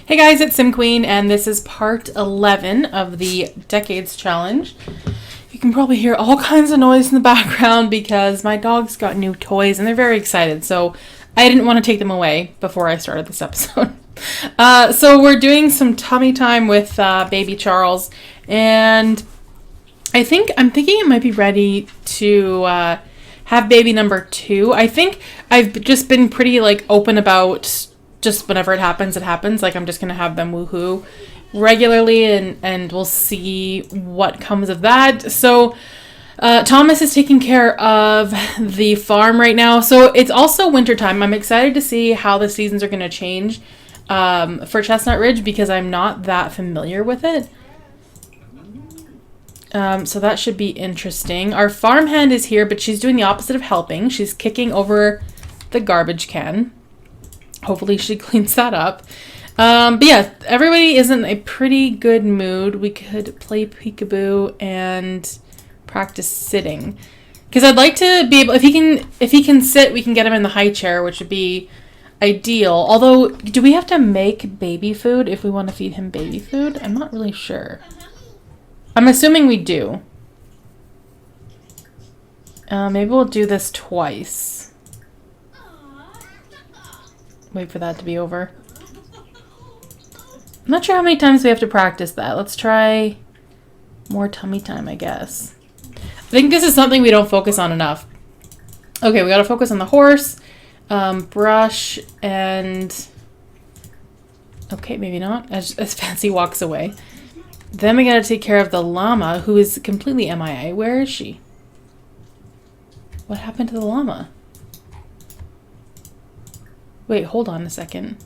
Hey guys, it's Sim Queen, and this is part 11 of the Decades Challenge. You can probably hear all kinds of noise in the background because my dog's got new toys and they're very excited, so I didn't want to take them away before I started this episode. So we're doing some tummy time with baby Charles, and I'm thinking it might be ready to have baby number 2. I think I've just been pretty open about just whenever it happens, it happens. I'm just going to have them woohoo regularly and we'll see what comes of that. So Thomas is taking care of the farm right now. So it's also winter time. I'm excited to see how the seasons are going to change for Chestnut Ridge because I'm not that familiar with it. So that should be interesting. Our farmhand is here, but she's doing the opposite of helping. She's kicking over the garbage can. Hopefully she cleans that up. But yeah, everybody is in a pretty good mood. We could play peekaboo and practice sitting. Because I'd like to be able, if he can sit, we can get him in the high chair, which would be ideal. Although, do we have to make baby food if we want to feed him baby food? I'm not really sure. I'm assuming we do. Maybe we'll do this twice. Wait for that to be over. I'm not sure how many times we have to practice that. Let's try more tummy time, I guess. I think this is something we don't focus on enough. Okay, we gotta focus on the horse, brush, and... Okay, maybe not, as Fancy walks away. Then we gotta take care of the llama, who is completely MIA. Where is she? What happened to the llama? Wait, hold on a second.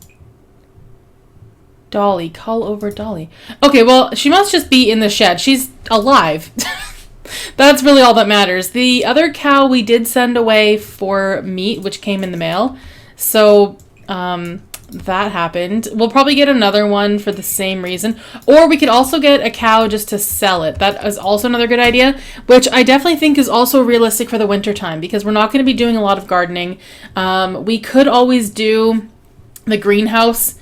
Dolly, call over Dolly. Okay, well, she must just be in the shed. She's alive. That's really all that matters. The other cow we did send away for meat, which came in the mail. So, that happened. We'll probably get another one for the same reason. Or we could also get a cow just to sell it. That is also another good idea, which I definitely think is also realistic for the winter time because we're not going to be doing a lot of gardening. We could always do the greenhouse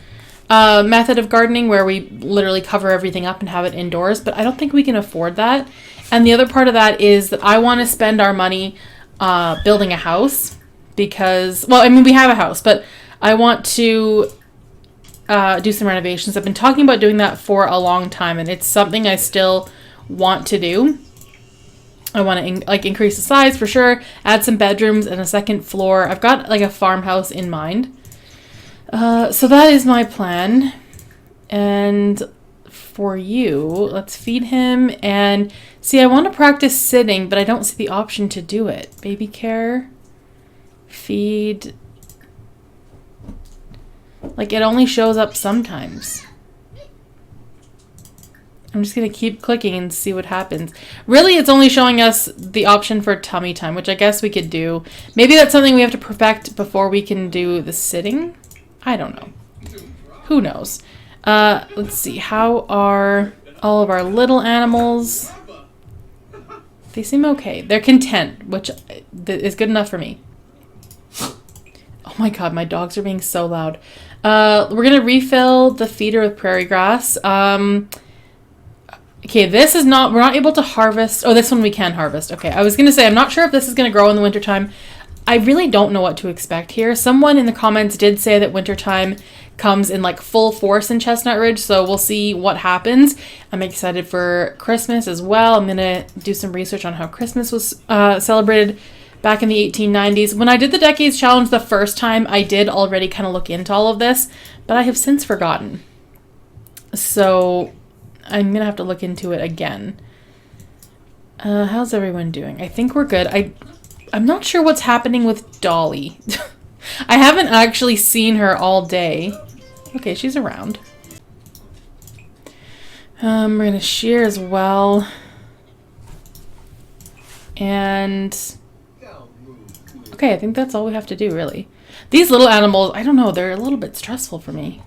method of gardening where we literally cover everything up and have it indoors, but I don't think we can afford that. And the other part of that is that I want to spend our money building a house because, well, I mean, we have a house, but I want to do some renovations. I've been talking about doing that for a long time, and it's something I still want to do. I want to increase the size for sure, add some bedrooms and a second floor. I've got a farmhouse in mind. So that is my plan. And for you, let's feed him. And see, I want to practice sitting, but I don't see the option to do it. Baby care, feed. It only shows up sometimes. I'm just going to keep clicking and see what happens. Really, it's only showing us the option for tummy time, which I guess we could do. Maybe that's something we have to perfect before we can do the sitting. I don't know. Who knows? Let's see. How are all of our little animals? They seem okay. They're content, which is good enough for me. Oh my god, my dogs are being so loud. We're going to refill the feeder with prairie grass. Okay, this is not, we're not able to harvest. Oh, this one we can harvest. Okay, I was going to say, I'm not sure if this is going to grow in the wintertime. I really don't know what to expect here. Someone in the comments did say that wintertime comes in full force in Chestnut Ridge, so we'll see what happens. I'm excited for Christmas as well. I'm going to do some research on how Christmas was celebrated back in the 1890s. When I did the Decades Challenge the first time, I did already kind of look into all of this, but I have since forgotten. So I'm going to have to look into it again. How's everyone doing? I think we're good. I'm not sure what's happening with Dolly. I haven't actually seen her all day. Okay, she's around. We're going to shear as well. And... okay, I think that's all we have to do, really. These little animals, I don't know, they're a little bit stressful for me.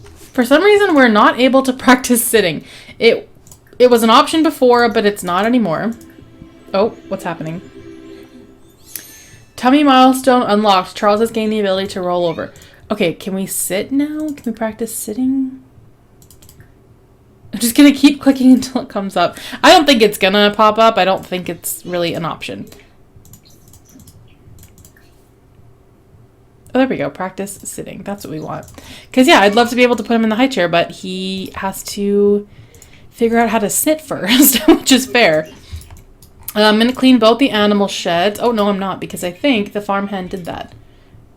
For some reason, we're not able to practice sitting. It was an option before, but it's not anymore. Oh, what's happening? Tummy milestone unlocked. Charles has gained the ability to roll over. Okay, can we sit now? Can we practice sitting? I'm just going to keep clicking until it comes up. I don't think it's going to pop up. I don't think it's really an option. Oh, there we go. Practice sitting. That's what we want. Because, yeah, I'd love to be able to put him in the high chair, but he has to figure out how to sit first, which is fair. I'm going to clean both the animal sheds. Oh, no, I'm not, because I think the farmhand did that.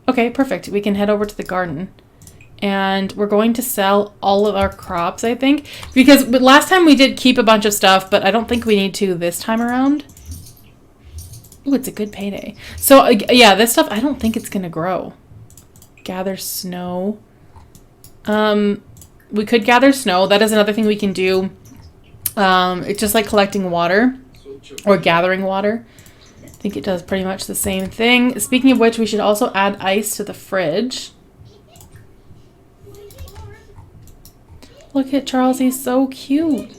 Okay, perfect. We can head over to the garden. And we're going to sell all of our crops, I think. Because last time we did keep a bunch of stuff, but I don't think we need to this time around. Ooh, it's a good payday. So, yeah, this stuff, I don't think it's going to grow. Gather snow. We could gather snow. That is another thing we can do. It's just like collecting water or gathering water. I think it does pretty much the same thing. Speaking of which, we should also add ice to the fridge. Look at Charles, he's so cute.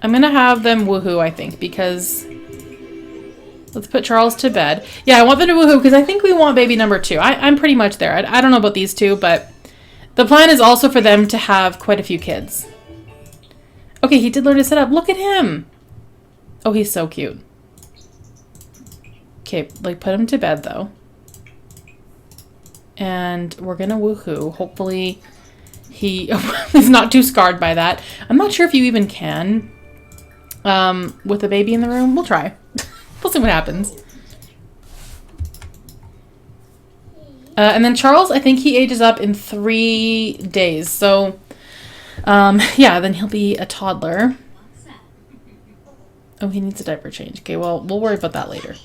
I'm gonna have them woohoo, I think, because let's put Charles to bed. Yeah, I want them to woohoo because I think we want baby number 2. I'm pretty much there. I don't know about these two, but the plan is also for them to have quite a few kids. Okay, he did learn to sit up. Look at him. Oh, he's so cute. Okay, like put him to bed though. And we're gonna woohoo. Hopefully he is not too scarred by that. I'm not sure if you even can with a baby in the room. We'll try. We'll see what happens. And then Charles, I think he ages up in 3 days. So, yeah, then he'll be a toddler. Oh, he needs a diaper change. Okay, well, we'll worry about that later.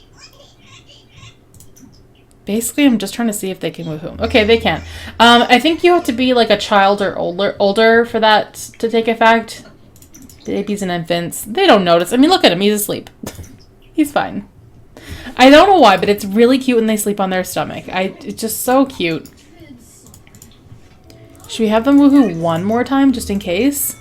Basically, I'm just trying to see if they can woohoo. Okay, they can. I think you have to be like a child or older for that to take effect. Babies and infants, they don't notice. I mean, look at him. He's asleep. He's fine. I don't know why, but it's really cute when they sleep on their stomach. It's just so cute. Should we have them woohoo one more time just in case?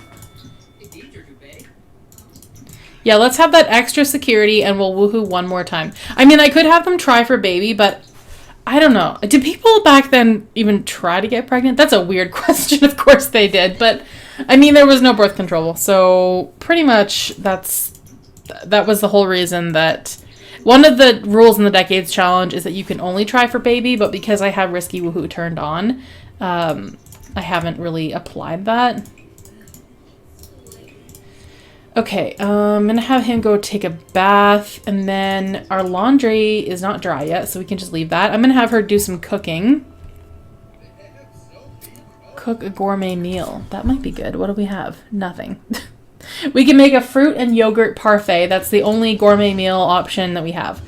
Yeah, let's have that extra security and we'll woohoo one more time. I mean, I could have them try for baby, but I don't know. Did people back then even try to get pregnant? That's a weird question. Of course they did, but I mean, there was no birth control. So pretty much that was the whole reason that one of the rules in the Decades Challenge is that you can only try for baby, but because I have Risky Woohoo turned on, I haven't really applied that. Okay, I'm gonna have him go take a bath, and then our laundry is not dry yet, so we can just leave that. I'm gonna have her do some cooking. Cook a gourmet meal. That might be good. What do we have? Nothing. We can make a fruit and yogurt parfait. That's the only gourmet meal option that we have.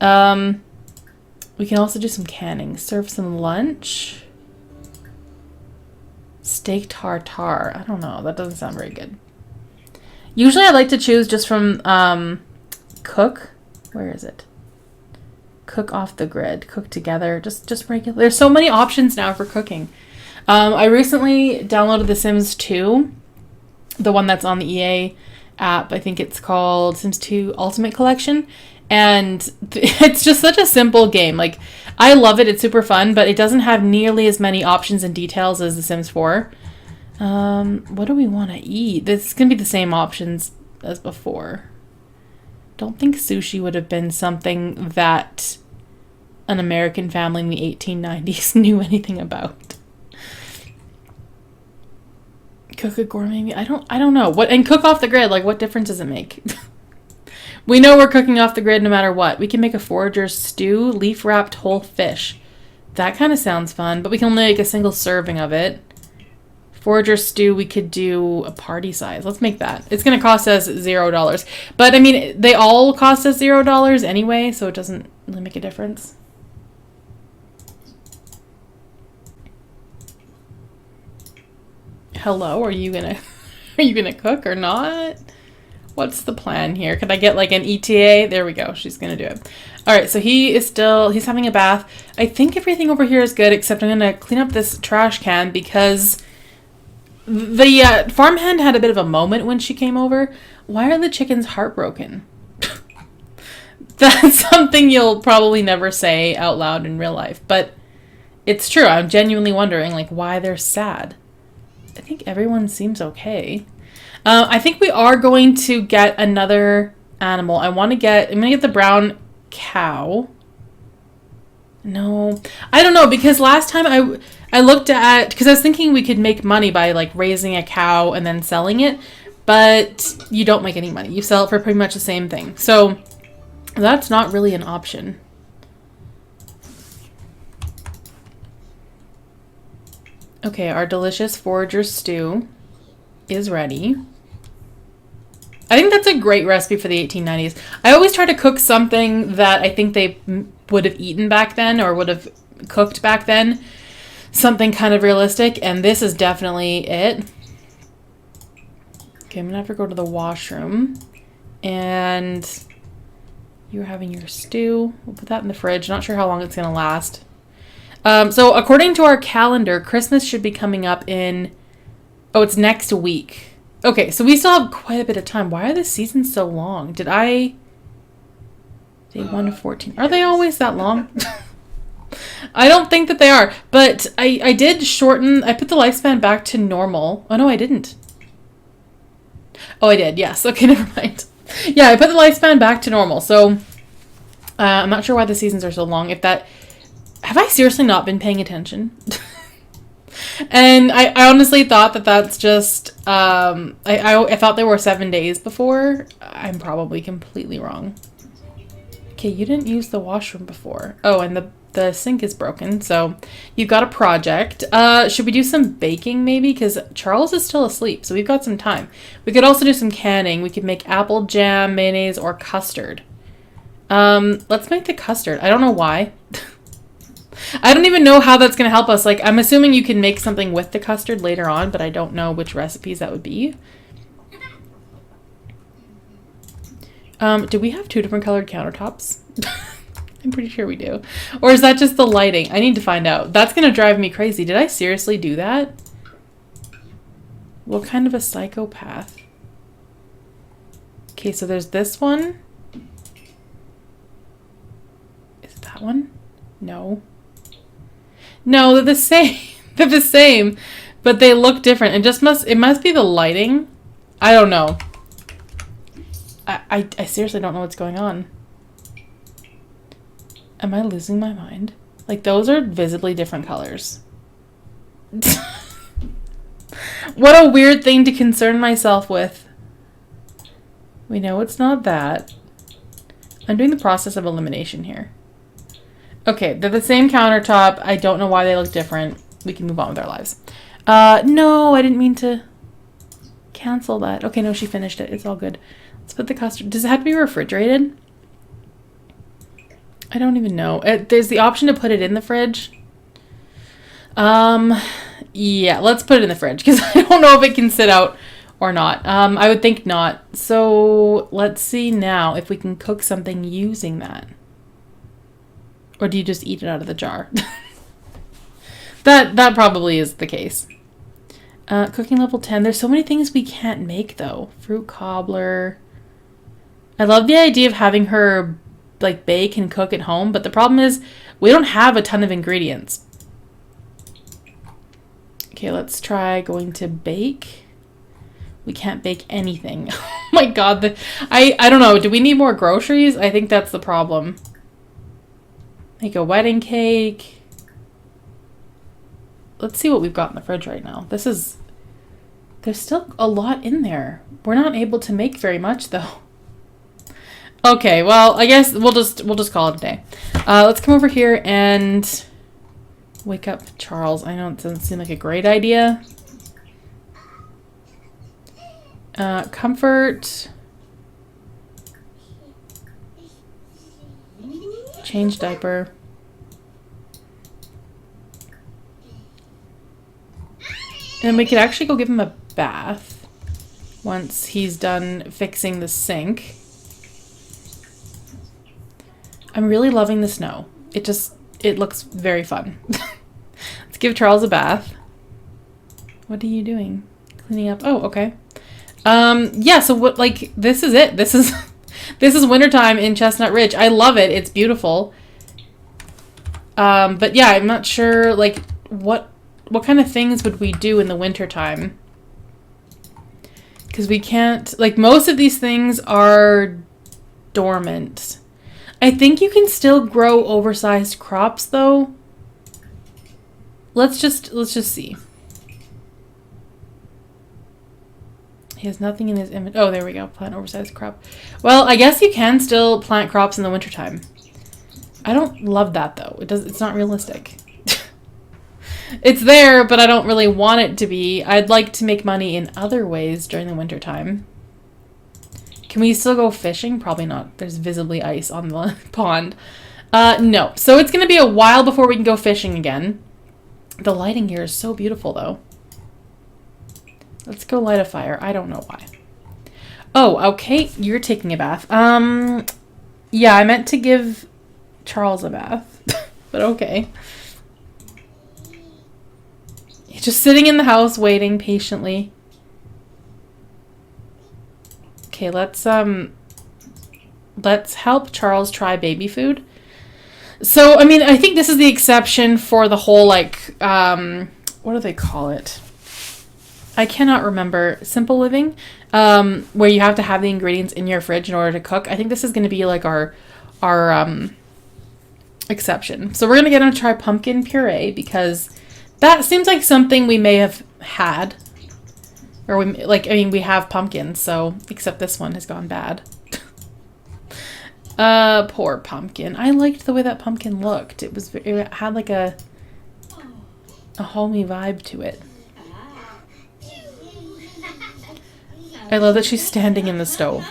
We can also do some canning. Serve some lunch. Steak tartare. I don't know. That doesn't sound very good. Usually I like to choose just from cook. Where is it? Cook off the grid. Cook together. Just regular. There's so many options now for cooking. I recently downloaded The Sims 2. The one that's on the EA app. I think it's called Sims 2 Ultimate Collection. And it's just such a simple game. Like, I love it. It's super fun, but it doesn't have nearly as many options and details as The Sims 4. What do we want to eat? This is going to be the same options as before. Don't think sushi would have been something that an American family in the 1890s knew anything about. Cook a gourmet meal. I don't know. And cook off the grid, like what difference does it make? We know we're cooking off the grid no matter what. We can make a forager's stew, leaf wrapped whole fish. That kind of sounds fun, but we can only make a single serving of it. Forager stew, we could do a party size. Let's make that. It's going to cost us $0. But, I mean, they all cost us $0 anyway, so it doesn't really make a difference. Hello, are you gonna cook or not? What's the plan here? Could I get like an ETA? There we go. She's gonna do it. All right, so he's having a bath. I think everything over here is good, except I'm gonna clean up this trash can because the farmhand had a bit of a moment when she came over. Why are the chickens heartbroken? That's something you'll probably never say out loud in real life, but it's true. I'm genuinely wondering, like, why they're sad. I think everyone seems okay. I think we are going to get another animal. I'm going to get the brown cow. No, I don't know, because last time I looked at, because I was thinking we could make money by like raising a cow and then selling it, but you don't make any money. You sell it for pretty much the same thing. So that's not really an option. Okay, our delicious forager stew is ready. I think that's a great recipe for the 1890s. I always try to cook something that I think they would have eaten back then or would have cooked back then. Something kind of realistic, and this is definitely it. Okay, I'm gonna have to go to the washroom. And you're having your stew. We'll put that in the fridge. Not sure how long it's gonna last. So according to our calendar, Christmas should be coming up in... Oh, it's next week. Okay, so we still have quite a bit of time. Why are the seasons so long? Day 1 to 14. Are they always that long? I don't think that they are. But I did shorten... I put the lifespan back to normal. Oh, no, I didn't. Oh, I did. Yes. Okay, never mind. Yeah, I put the lifespan back to normal. So I'm not sure why the seasons are so long. If that... Have I seriously not been paying attention? And I honestly thought that that's just, I thought there were 7 days before. I'm probably completely wrong. Okay, you didn't use the washroom before. Oh, and the sink is broken, so you've got a project. Should we do some baking maybe? Because Charles is still asleep, so we've got some time. We could also do some canning. We could make apple jam, mayonnaise, or custard. Let's make the custard. I don't know why. I don't even know how that's going to help us. Like, I'm assuming you can make something with the custard later on, but I don't know which recipes that would be. Do we have 2 different colored countertops? I'm pretty sure we do. Or is that just the lighting? I need to find out. That's going to drive me crazy. Did I seriously do that? What kind of a psychopath? Okay, so there's this one. Is it that one? No. No, they're the same. They're the same, but they look different. It must be the lighting. I don't know. I seriously don't know what's going on. Am I losing my mind? Like, those are visibly different colors. What a weird thing to concern myself with. We know it's not that. I'm doing the process of elimination here. Okay, they're the same countertop. I don't know why they look different. We can move on with our lives. No, I didn't mean to cancel that. Okay, no, she finished it. It's all good. Let's put the custard. Does it have to be refrigerated? I don't even know. There's the option to put it in the fridge. Yeah, let's put it in the fridge because I don't know if it can sit out or not. I would think not. So let's see now if we can cook something using that. Or do you just eat it out of the jar? That probably is the case. Cooking level 10. There's so many things we can't make, though. Fruit cobbler. I love the idea of having her, like, bake and cook at home. But the problem is we don't have a ton of ingredients. Okay, let's try going to bake. We can't bake anything. Oh, my God. I don't know. Do we need more groceries? I think that's the problem. Make a wedding cake. Let's see what we've got in the fridge right now. There's still a lot in there. We're not able to make very much though. Okay, well, I guess we'll just call it a day. Let's come over here and wake up Charles. I know it doesn't seem like a great idea. Comfort. Change diaper. And we could actually go give him a bath once he's done fixing the sink. I'm really loving the snow. It looks very fun. Let's give Charles a bath. What are you doing? Cleaning up. Oh, okay. Yeah, so what, like, this is it. This This is wintertime in Chestnut Ridge. I love it. It's beautiful. But yeah, I'm not sure, like, what kind of things would we do in the wintertime? Because we can't, like, most of these things are dormant. I think you can still grow oversized crops, though. Let's just see. He has nothing in his inventory. Oh, there we go. Plant oversized crop. Well, I guess you can still plant crops in the wintertime. I don't love that, though. It's not realistic. It's there, but I don't really want it to be. I'd like to make money in other ways during the wintertime. Can we still go fishing? Probably not. There's visibly ice on the pond. No. So it's going to be a while before we can go fishing again. The lighting here is so beautiful, though. Let's go light a fire. I don't know why. Oh, okay. You're taking a bath. Yeah, I meant to give Charles a bath. But okay. He's just sitting in the house waiting patiently. Okay, let's help Charles try baby food. So, I mean, I think this is the exception for the whole, like, what do they call it? I cannot remember. Simple living, where you have to have the ingredients in your fridge in order to cook. I think this is going to be like our exception. So we're going to get him to try pumpkin puree because that seems like something we may have had. Or we have pumpkins, so except this one has gone bad. Poor pumpkin. I liked the way that pumpkin looked. It had like a homey vibe to it. I love that she's standing in the stove.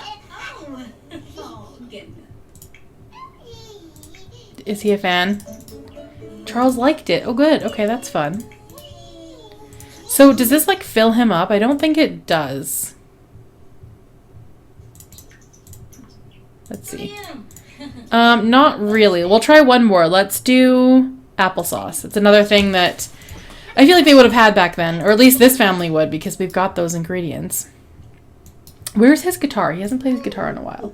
Is he a fan? Charles liked it. Oh, good. Okay, that's fun. So does this, like, fill him up? I don't think it does. Let's see. Not really. We'll try one more. Let's do applesauce. It's another thing that I feel like they would have had back then. Or at least this family would, because we've got those ingredients. Where's his guitar? He hasn't played his guitar in a while.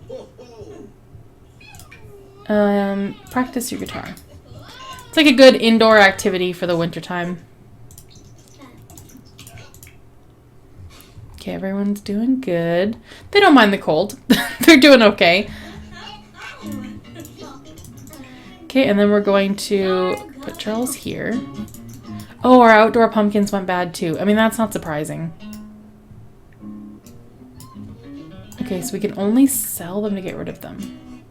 Practice your guitar. It's like a good indoor activity for the wintertime. Okay, everyone's doing good. They don't mind the cold. They're doing okay. Okay, and then we're going to put Charles here. Oh, our outdoor pumpkins went bad too. I mean, that's not surprising. Okay, so we can only sell them to get rid of them.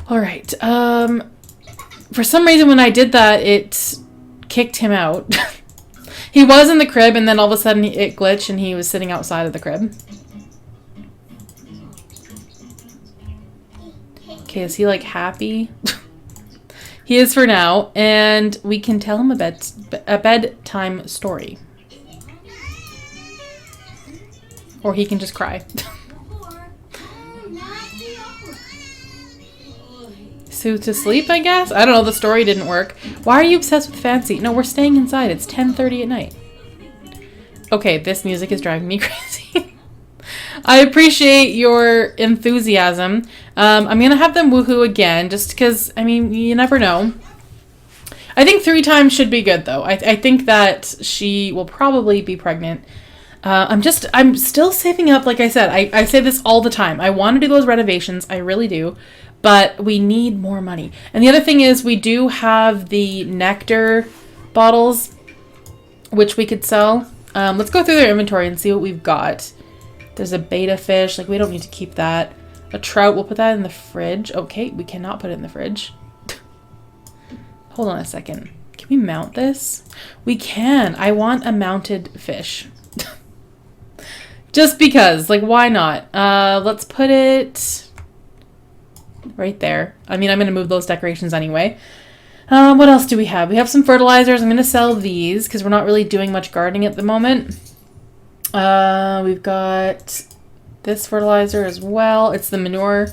All right. For some reason, when I did that, it kicked him out. He was in the crib, and then all of a sudden it glitched, and he was sitting outside of the crib. Okay, is he, like, happy? He is for now, and we can tell him a bedtime story. Or he can just cry. Soothe to sleep, I guess? I don't know, the story didn't work. Why are you obsessed with fancy? No, we're staying inside. It's 10:30 at night. Okay, this music is driving me crazy. I appreciate your enthusiasm. I'm going to have them woohoo again, just because, I mean, you never know. I think 3 times should be good, though. I think that she will probably be pregnant. I'm still saving up, like I said. I say this all the time. I want to do those renovations. I really do. But we need more money. And the other thing is we do have the nectar bottles, which we could sell. Let's go through their inventory and see what we've got. There's a betta fish. Like, we don't need to keep that. A trout. We'll put that in the fridge. Okay, we cannot put it in the fridge. Hold on a second. Can we mount this? We can. I want a mounted fish. Just because. Like, why not? Let's put it right there. I mean, I'm going to move those decorations anyway. What else do we have? We have some fertilizers. I'm going to sell these because we're not really doing much gardening at the moment. We've got this fertilizer as well. It's the manure.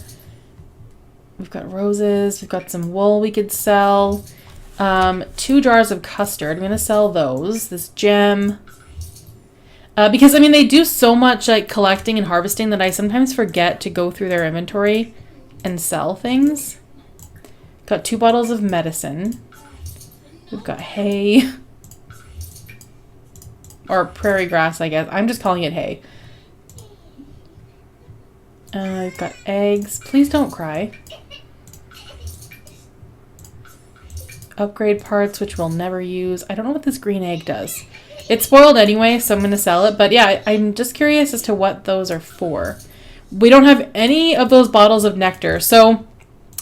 We've got roses. We've got some wool we could sell. 2 jars of custard. I'm going to sell those. This gem. Because, I mean, they do so much, like, collecting and harvesting that I sometimes forget to go through their inventory and sell things. Got 2 bottles of medicine. We've got hay. Or prairie grass, I guess. I'm just calling it hay. We've got eggs. Please don't cry. Upgrade parts, which we'll never use. I don't know what this green egg does. It's spoiled anyway, so I'm going to sell it. But yeah, I'm just curious as to what those are for. We don't have any of those bottles of nectar. So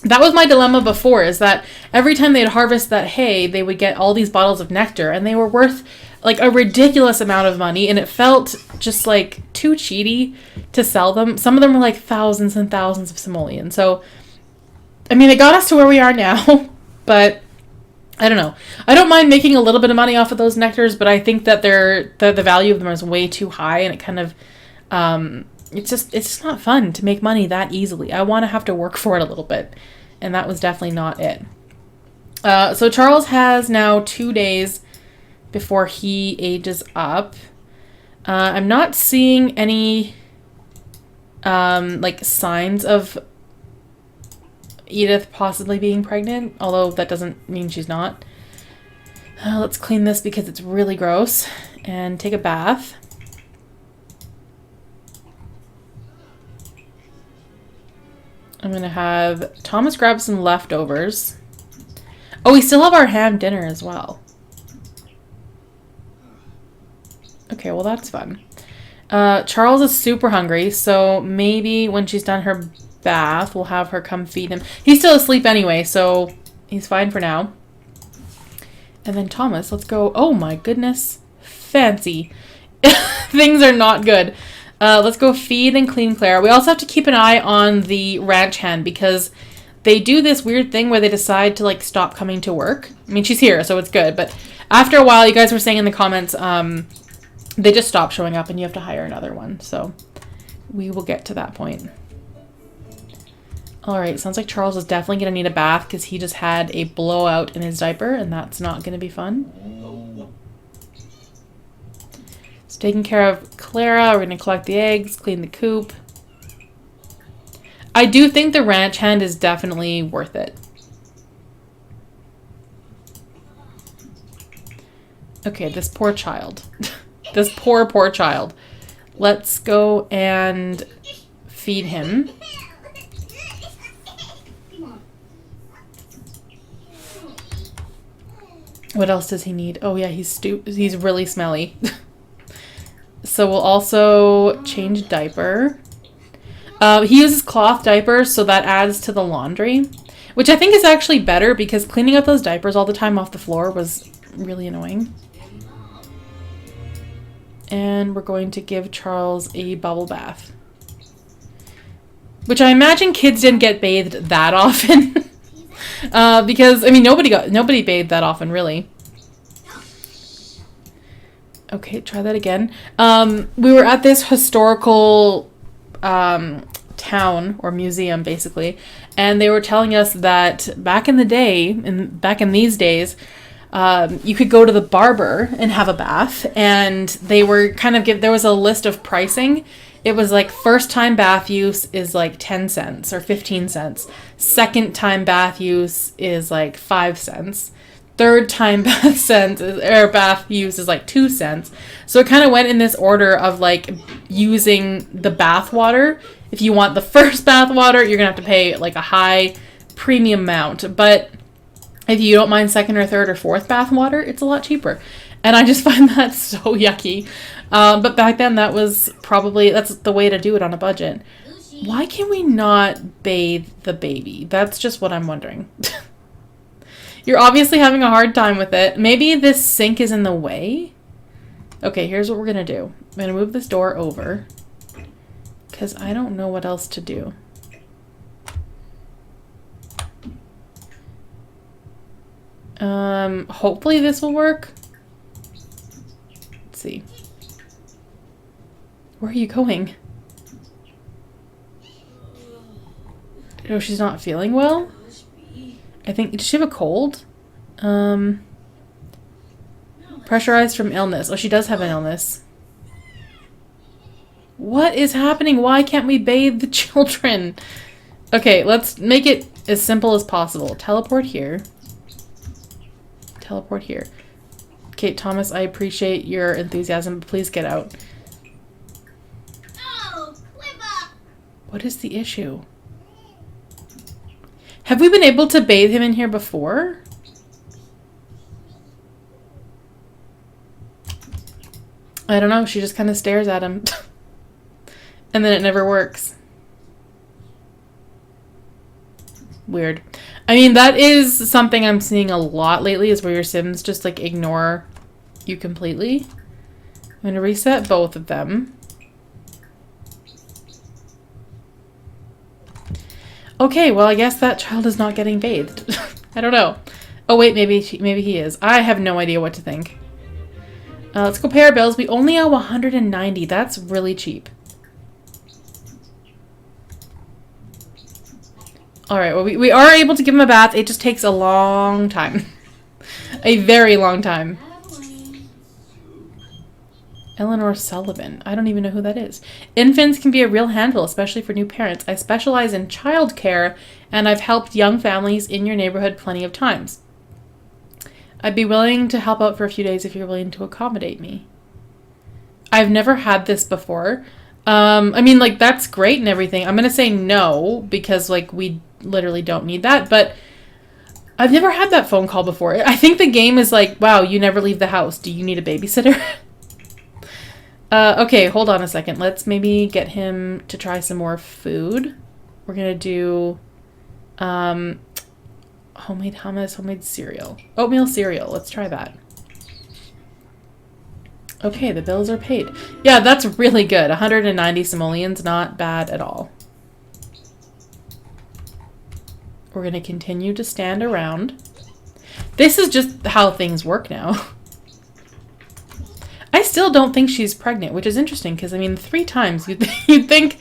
that was my dilemma before, is that every time they'd harvest that hay, they would get all these bottles of nectar. And they were worth like a ridiculous amount of money. And it felt just like too cheaty to sell them. Some of them were like thousands and thousands of simoleon. So, I mean, it got us to where we are now. But I don't know. I don't mind making a little bit of money off of those nectars, but I think that the value of them is way too high, and it kind of it's just not fun to make money that easily. I want to have to work for it a little bit, and that was definitely not it. So Charles has now 2 days before he ages up. I'm not seeing any like signs of Edith possibly being pregnant, although that doesn't mean she's not. Let's clean this because it's really gross, and take a bath. I'm gonna have Thomas grab some leftovers. Oh, we still have our ham dinner as well. Okay, well that's fun. Charles is super hungry, so maybe when she's done her bath, we'll have her come feed him. He's still asleep anyway, so he's fine for now. And then Thomas, let's go. Oh my goodness. Fancy. Things are not good. Let's go feed and clean Clara. We also have to keep an eye on the ranch hand because they do this weird thing where they decide to like stop coming to work. I mean, she's here, so it's good. But after a while, you guys were saying in the comments, they just stop showing up and you have to hire another one. So we will get to that point. Alright, sounds like Charles is definitely going to need a bath because he just had a blowout in his diaper, and that's not going to be fun. So taking care of Clara, we're going to collect the eggs, clean the coop. I do think the ranch hand is definitely worth it. Okay, this poor child. This poor child. Let's go and feed him. What else does he need? Oh yeah, he's really smelly. So we'll also change diaper. He uses cloth diapers, so that adds to the laundry, which I think is actually better because cleaning up those diapers all the time off the floor was really annoying. And we're going to give Charles a bubble bath, which I imagine kids didn't get bathed that often. Because I mean nobody bathed that often really. Okay, try that again. We were at this historical town or museum basically, and they were telling us that back in the day, back in these days, you could go to the barber and have a bath, and they were kind of there was a list of pricing. It was like first time bath use is like 10 cents or 15 cents. Second time bath use is like 5 cents. Third time bath use is like 2 cents. So it kind of went in this order of like using the bath water. If you want the first bath water, you're going to have to pay like a high premium amount. But if you don't mind second or third or fourth bath water, it's a lot cheaper. And I just find that so yucky. But back then, that's the way to do it on a budget. Why can we not bathe the baby? That's just what I'm wondering. You're obviously having a hard time with it. Maybe this sink is in the way? Okay, here's what we're going to do. I'm going to move this door over because I don't know what else to do. Hopefully this will work. Let's see. Where are you going? Oh, she's not feeling well? I think, does she have a cold? Pressurized from illness. Oh, she does have an illness. What is happening? Why can't we bathe the children? Okay, let's make it as simple as possible. Teleport here. Teleport here. Okay, Thomas, I appreciate your enthusiasm, but please get out. Oh, Clipper! What is the issue? Have we been able to bathe him in here before? I don't know. She just kind of stares at him. And then it never works. Weird. I mean, that is something I'm seeing a lot lately, is where your Sims just, like, ignore you completely. I'm going to reset both of them. Okay, well, I guess that child is not getting bathed. I don't know. Oh, wait, maybe he is. I have no idea what to think. Let's go pay our bills. We only owe 190. That's really cheap. Alright, well, we are able to give him a bath. It just takes a long time. A very long time. Eleanor Sullivan. I don't even know who that is. Infants can be a real handful, especially for new parents. I specialize in childcare, and I've helped young families in your neighborhood plenty of times. I'd be willing to help out for a few days if you're willing to accommodate me. I've never had this before. I mean, like, that's great and everything. I'm going to say no, because, like, we literally don't need that, but I've never had that phone call before. I think the game is like, wow, you never leave the house. Do you need a babysitter? Okay, hold on a second. Let's maybe get him to try some more food. We're going to do homemade hummus, homemade cereal. Oatmeal cereal. Let's try that. Okay, the bills are paid. Yeah, that's really good. 190 simoleons, not bad at all. We're going to continue to stand around. This is just how things work now. I still don't think she's pregnant, which is interesting because, I mean, 3 times you'd think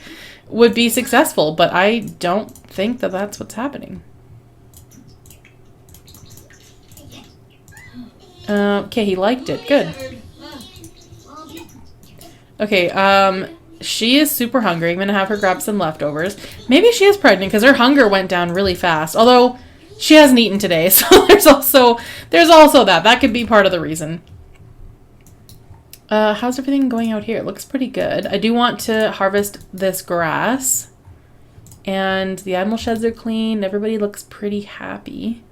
would be successful, but I don't think that that's what's happening. Okay, he liked it. Good. Okay, she is super hungry. I'm going to have her grab some leftovers. Maybe she is pregnant because her hunger went down really fast. Although, she hasn't eaten today, so there's also that. That could be part of the reason. How's everything going out here? It looks pretty good. I do want to harvest this grass. And the animal sheds are clean. Everybody looks pretty happy.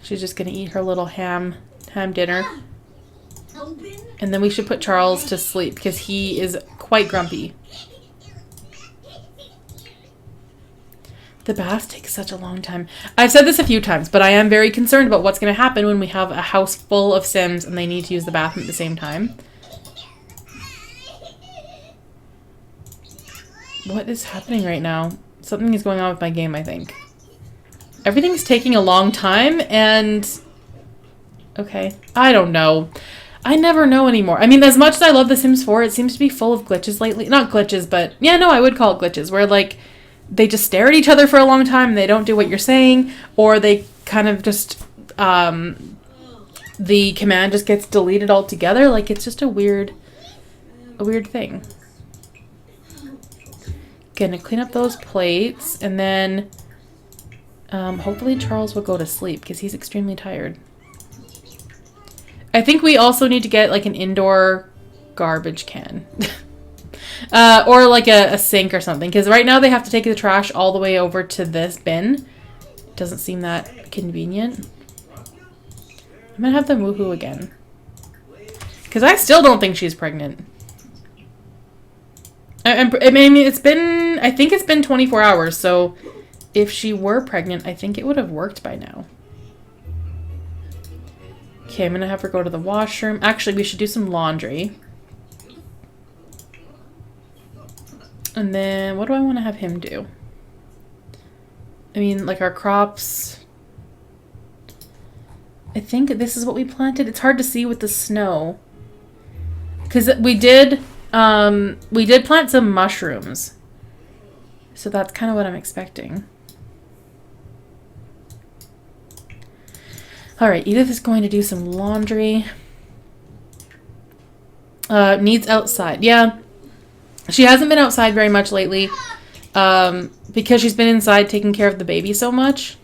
She's just going to eat her little ham dinner. And then we should put Charles to sleep because he is quite grumpy. The bath takes such a long time. I've said this a few times, but I am very concerned about what's going to happen when we have a house full of Sims and they need to use the bathroom at the same time. What is happening right now? Something is going on with my game, I think. Everything's taking a long time and... Okay. I don't know. I never know anymore. I mean, as much as I love The Sims 4, it seems to be full of glitches lately. Not glitches, but... Yeah, no, I would call it glitches. Where, like, they just stare at each other for a long time and they don't do what you're saying. Or they kind of just... the command just gets deleted altogether. Like, it's just a weird thing. Gonna clean up those plates. And then... hopefully Charles will go to sleep because he's extremely tired. I think we also need to get like an indoor garbage can. Or like a sink or something. Because right now they have to take the trash all the way over to this bin. Doesn't seem that convenient. I'm going to have them woohoo again. Because I still don't think she's pregnant. I mean, I think it's been 24 hours. So if she were pregnant, I think it would have worked by now. Okay, I'm going to have her go to the washroom. Actually, we should do some laundry. And then, what do I want to have him do? I mean, like our crops. I think this is what we planted. It's hard to see with the snow. Because we did plant some mushrooms. So that's kind of what I'm expecting. Alright, Edith is going to do some laundry. Needs outside. Yeah. She hasn't been outside very much lately. Because she's been inside taking care of the baby so much.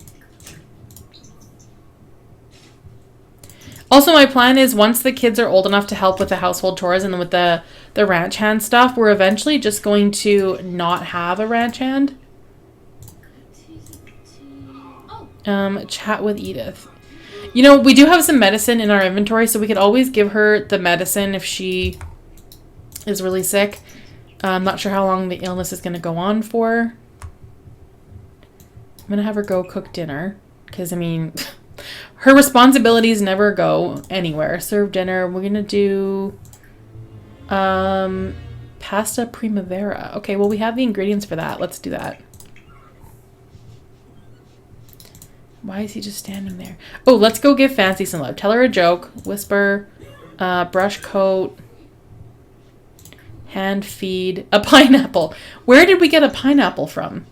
Also, my plan is once the kids are old enough to help with the household chores and with the ranch hand stuff, we're eventually just going to not have a ranch hand. Chat with Edith. You know, we do have some medicine in our inventory, so we could always give her the medicine if she is really sick. I'm not sure how long the illness is going to go on for. I'm going to have her go cook dinner. Because, I mean, her responsibilities never go anywhere. Serve dinner. We're going to do pasta primavera. Okay, well, we have the ingredients for that. Let's do that. Why is he just standing there? Oh, let's go give Fancy some love. Tell her a joke. Whisper. Brush coat. Hand feed. A pineapple. Where did we get a pineapple from?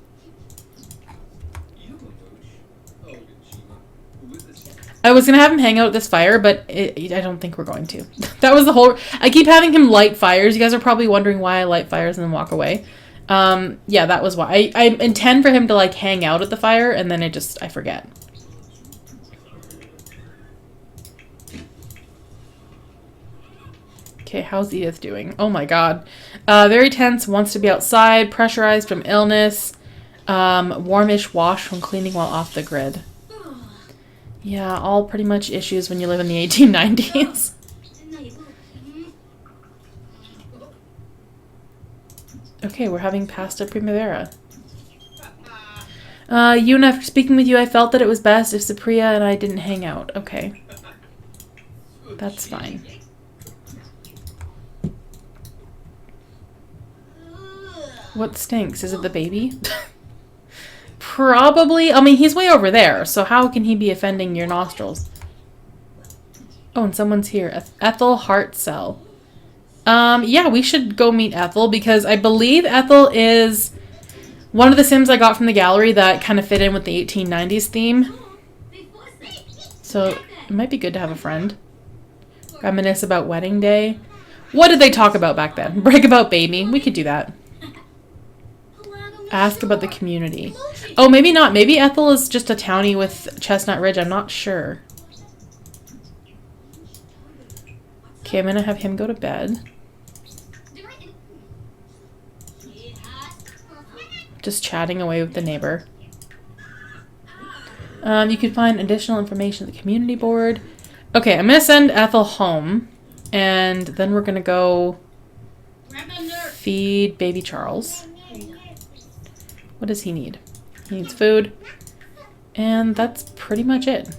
I was going to have him hang out at this fire, but I don't think we're going to. That was the whole... I keep having him light fires. You guys are probably wondering why I light fires and then walk away. Yeah, that was why. I intend for him to, like, hang out at the fire, and then I forget. Okay, how's Edith doing? Oh my god. Very tense, wants to be outside, pressurized from illness, warmish wash from cleaning while off the grid. Yeah, all pretty much issues when you live in the 1890s. Okay, we're having pasta primavera. Yuna, after speaking with you, I felt that it was best if Supriya and I didn't hang out. Okay. That's fine. What stinks? Is it the baby? Probably. I mean, he's way over there, so how can he be offending your nostrils? Oh, and someone's here. Ethel Hartzell. Yeah, we should go meet Ethel because I believe Ethel is one of the Sims I got from the gallery that kind of fit in with the 1890s theme. So it might be good to have a friend. Reminisce about wedding day. What did they talk about back then? Brag about baby. We could do that. Ask about the community. Oh, maybe not. Maybe Ethel is just a townie with Chestnut Ridge. I'm not sure. Okay, I'm going to have him go to bed. Just chatting away with the neighbor. You can find additional information at the community board. Okay, I'm going to send Ethel home. And then we're going to go feed baby Charles. What does he need? He needs food. And that's pretty much it.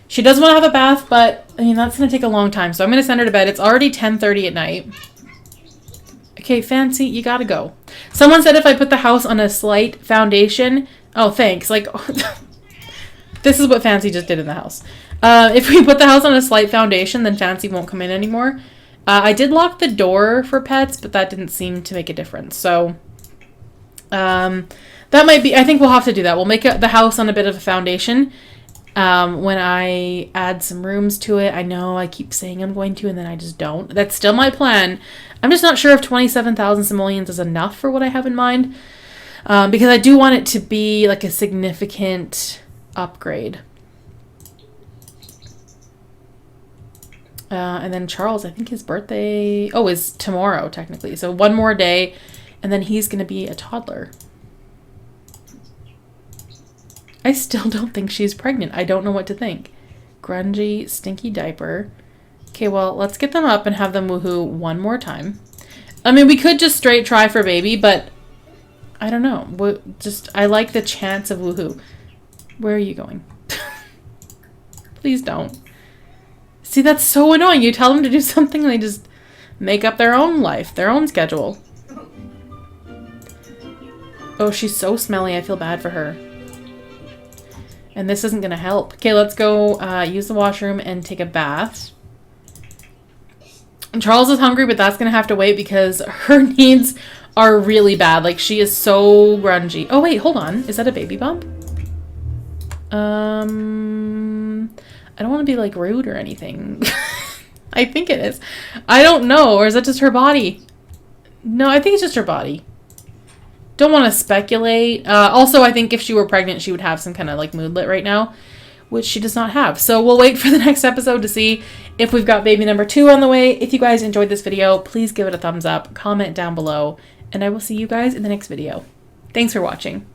She does want to have a bath, but I mean, that's going to take a long time. So I'm going to send her to bed. It's already 10:30 at night. Okay, Fancy, you got to go. Someone said if I put the house on a slight foundation. Oh, thanks. Like, this is what Fancy just did in the house. If we put the house on a slight foundation, then Fancy won't come in anymore. I did lock the door for pets, but that didn't seem to make a difference. So, that might be... I think we'll have to do that. We'll make the house on a bit of a foundation when I add some rooms to it. I know I keep saying I'm going to, and then I just don't. That's still my plan. I'm just not sure if 27,000 simoleons is enough for what I have in mind. Because I do want it to be like a significant upgrade. And then Charles, I think his birthday, is tomorrow, technically. So one more day, and then he's going to be a toddler. I still don't think she's pregnant. I don't know what to think. Grungy, stinky diaper. Okay, well, let's get them up and have them woohoo one more time. I mean, we could just straight try for baby, but I don't know. I like the chance of woohoo. Where are you going? Please don't. See, that's so annoying. You tell them to do something and they just make up their own life, their own schedule. Oh, she's so smelly. I feel bad for her. And this isn't going to help. Okay, let's go use the washroom and take a bath. And Charles is hungry, but that's going to have to wait because her needs are really bad. Like, she is so grungy. Oh, wait, hold on. Is that a baby bump? I don't want to be like rude or anything. I think it is. I don't know. Or is that just her body? No, I think it's just her body. Don't want to speculate. Also, I think if she were pregnant, she would have some kind of like moodlet right now, which she does not have. So we'll wait for the next episode to see if we've got baby number 2 on the way. If you guys enjoyed this video, please give it a thumbs up, comment down below, and I will see you guys in the next video. Thanks for watching.